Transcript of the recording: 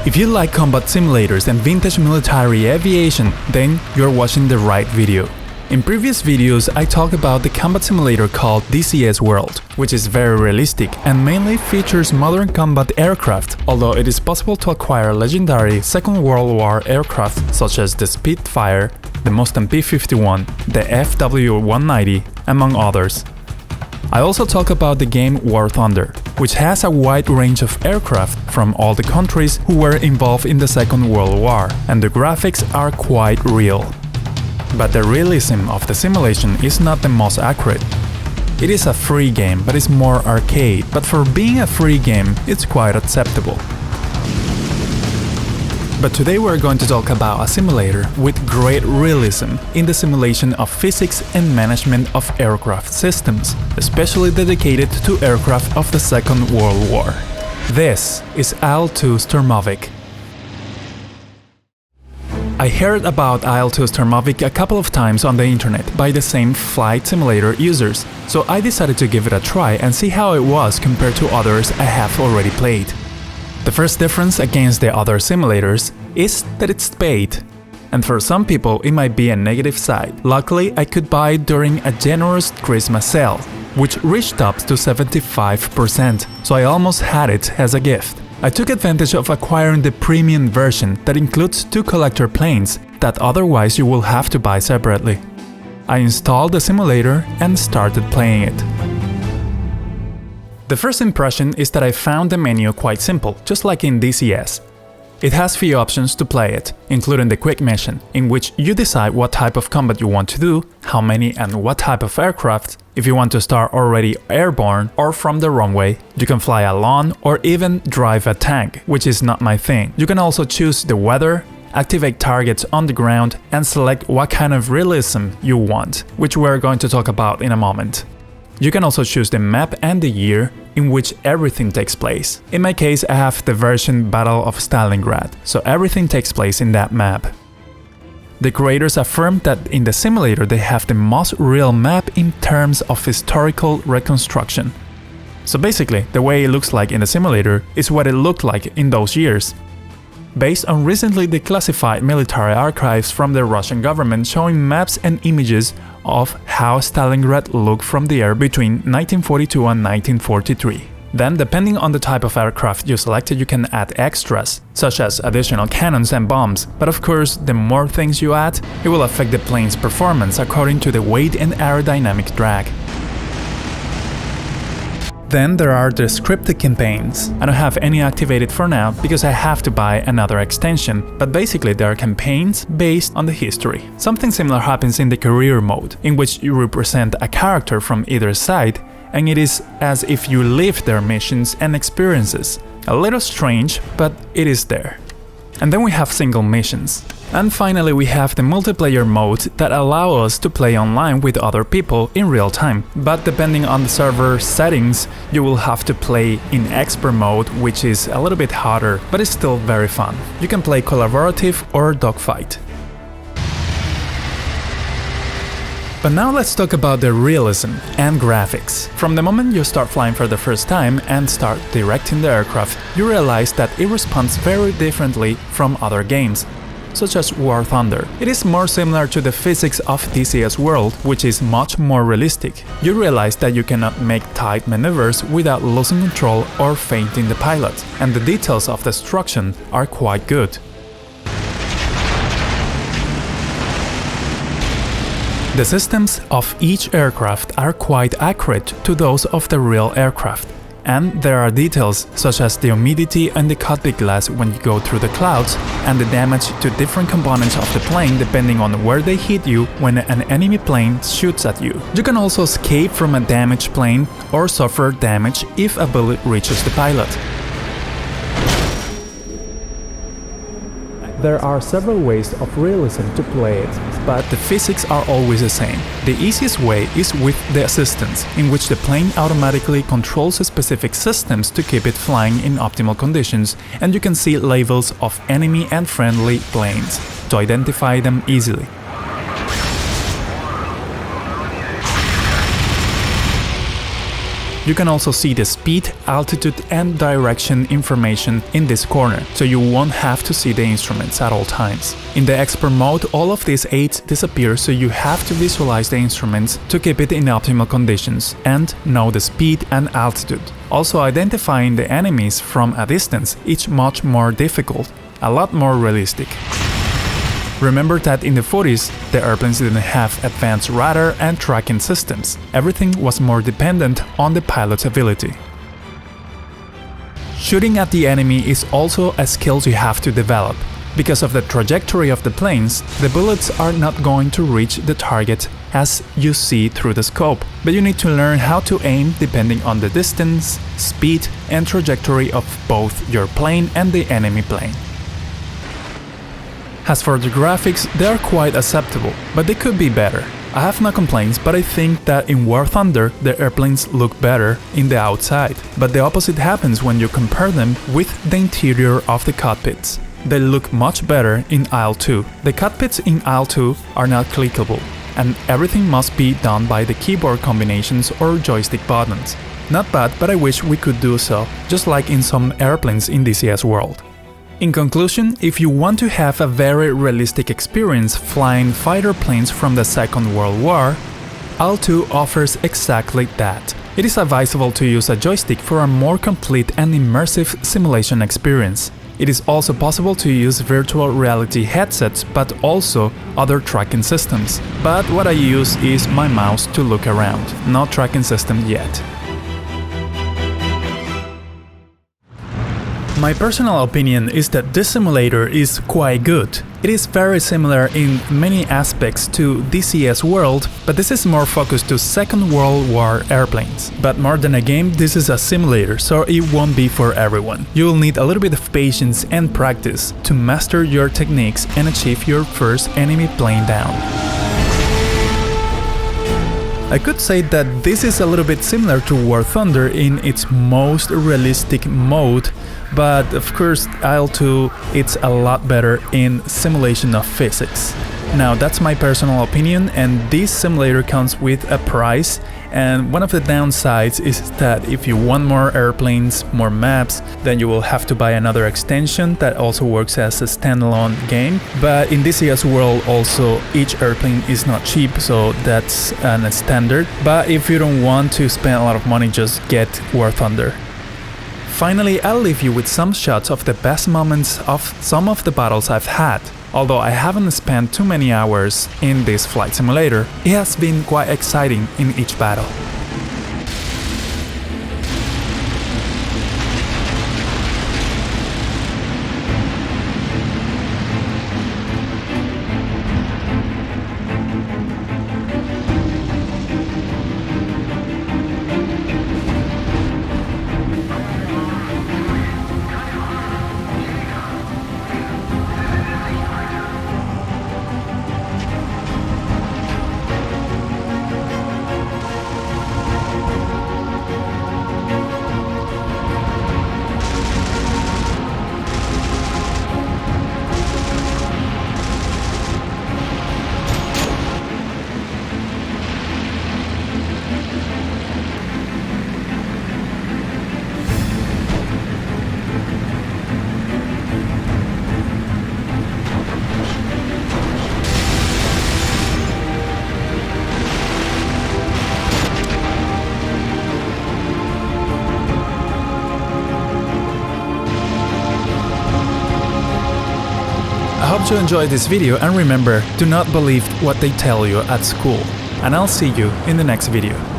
If you like combat simulators and vintage military aviation, then you're watching the right video. In previous videos, I talked about the combat simulator called DCS World, which is very realistic and mainly features modern combat aircraft, although it is possible to acquire legendary Second World War aircraft such as the Spitfire, the Mustang P-51, the FW-190, among others. I also talk about the game War Thunder, which has a wide range of aircraft from all the countries who were involved in the Second World War, and the graphics are quite real. But the realism of the simulation is not the most accurate. It is a free game, but it's more arcade, but for being a free game, it's quite acceptable. But today we're going to talk about a simulator with great realism in the simulation of physics and management of aircraft systems, especially dedicated to aircraft of the Second World War. This is IL2 Sturmovik. I heard about IL2 Sturmovik a couple of times on the internet by the same flight simulator users, so I decided to give it a try and see how it was compared to others I have already played. The first difference against the other simulators is that it's paid. And for some people it might be a negative side. Luckily, I could buy it during a generous Christmas sale, which reached up to 75%, so I almost had it as a gift. I took advantage of acquiring the premium version that includes 2 collector planes that otherwise you will have to buy separately. I installed the simulator and started playing it. The first impression is that I found the menu quite simple, just like in DCS. It has few options to play it, including the quick mission, in which you decide what type of combat you want to do, how many and what type of aircraft. If you want to start already airborne or from the runway, you can fly alone or even drive a tank, which is not my thing. You can also choose the weather, activate targets on the ground, and select what kind of realism you want, which we're going to talk about in a moment. You can also choose the map and the year in which everything takes place. In my case, I have the version Battle of Stalingrad, so everything takes place in that map. The creators affirm that in the simulator they have the most real map in terms of historical reconstruction. So basically, the way it looks like in the simulator is what it looked like in those years. Based on recently declassified military archives from the Russian government showing maps and images of how Stalingrad looked from the air between 1942 and 1943. Then, depending on the type of aircraft you selected, you can add extras, such as additional cannons and bombs, but of course, the more things you add, it will affect the plane's performance according to the weight and aerodynamic drag. Then there are the scripted campaigns. I don't have any activated for now because I have to buy another extension, but basically they are campaigns based on the history. Something similar happens in the career mode, in which you represent a character from either side, and it is as if you live their missions and experiences. A little strange, but it is there. And then we have single missions. And finally we have the multiplayer mode that allow us to play online with other people in real time. But depending on the server settings, you will have to play in expert mode, which is a little bit harder, but it's still very fun. You can play collaborative or dogfight. But now let's talk about the realism and graphics. From the moment you start flying for the first time and start directing the aircraft, you realize that it responds very differently from other games, such as War Thunder. It is more similar to the physics of DCS World, which is much more realistic. You realize that you cannot make tight maneuvers without losing control or fainting the pilot, and the details of destruction are quite good. The systems of each aircraft are quite accurate to those of the real aircraft. And there are details such as the humidity and the cockpit glass when you go through the clouds, and the damage to different components of the plane depending on where they hit you when an enemy plane shoots at you. You can also escape from a damaged plane or suffer damage if a bullet reaches the pilot. There are several ways of realism to play it, but the physics are always the same. The easiest way is with the assistance, in which the plane automatically controls specific systems to keep it flying in optimal conditions, and you can see labels of enemy and friendly planes to identify them easily. You can also see the speed, altitude and direction information in this corner, so you won't have to see the instruments at all times. In the expert mode, all of these aids disappear, so you have to visualize the instruments to keep it in optimal conditions and know the speed and altitude. Also, identifying the enemies from a distance is much more difficult, a lot more realistic. Remember that in the 40s, the airplanes didn't have advanced radar and tracking systems. Everything was more dependent on the pilot's ability. Shooting at the enemy is also a skill you have to develop. Because of the trajectory of the planes, the bullets are not going to reach the target as you see through the scope, but you need to learn how to aim depending on the distance, speed and trajectory of both your plane and the enemy plane. As for the graphics, they are quite acceptable, but they could be better. I have no complaints, but I think that in War Thunder the airplanes look better in the outside, but the opposite happens when you compare them with the interior of the cockpits. They look much better in IL2. The cockpits in IL2 are not clickable, and everything must be done by the keyboard combinations or joystick buttons. Not bad, but I wish we could do so, just like in some airplanes in DCS world. In conclusion, if you want to have a very realistic experience flying fighter planes from the Second World War, IL2 offers exactly that. It is advisable to use a joystick for a more complete and immersive simulation experience. It is also possible to use virtual reality headsets, but also other tracking systems. But what I use is my mouse to look around, no tracking system yet. My personal opinion is that this simulator is quite good. It is very similar in many aspects to DCS World, but this is more focused to Second World War airplanes. But more than a game, this is a simulator, so it won't be for everyone. You will need a little bit of patience and practice to master your techniques and achieve your first enemy plane down. I could say that this is a little bit similar to War Thunder in its most realistic mode, but of course IL2 it's a lot better in simulation of physics. Now that's my personal opinion, and this simulator comes with a price, and one of the downsides is that if you want more airplanes, more maps, then you will have to buy another extension that also works as a standalone game. But in DCS World also each airplane is not cheap, so that's a standard. But if you don't want to spend a lot of money, just get War Thunder. Finally, I'll leave you with some shots of the best moments of some of the battles I've had. Although I haven't spent too many hours in this flight simulator, it has been quite exciting in each battle. I hope you enjoyed this video, and remember, do not believe what they tell you at school. And I'll see you in the next video.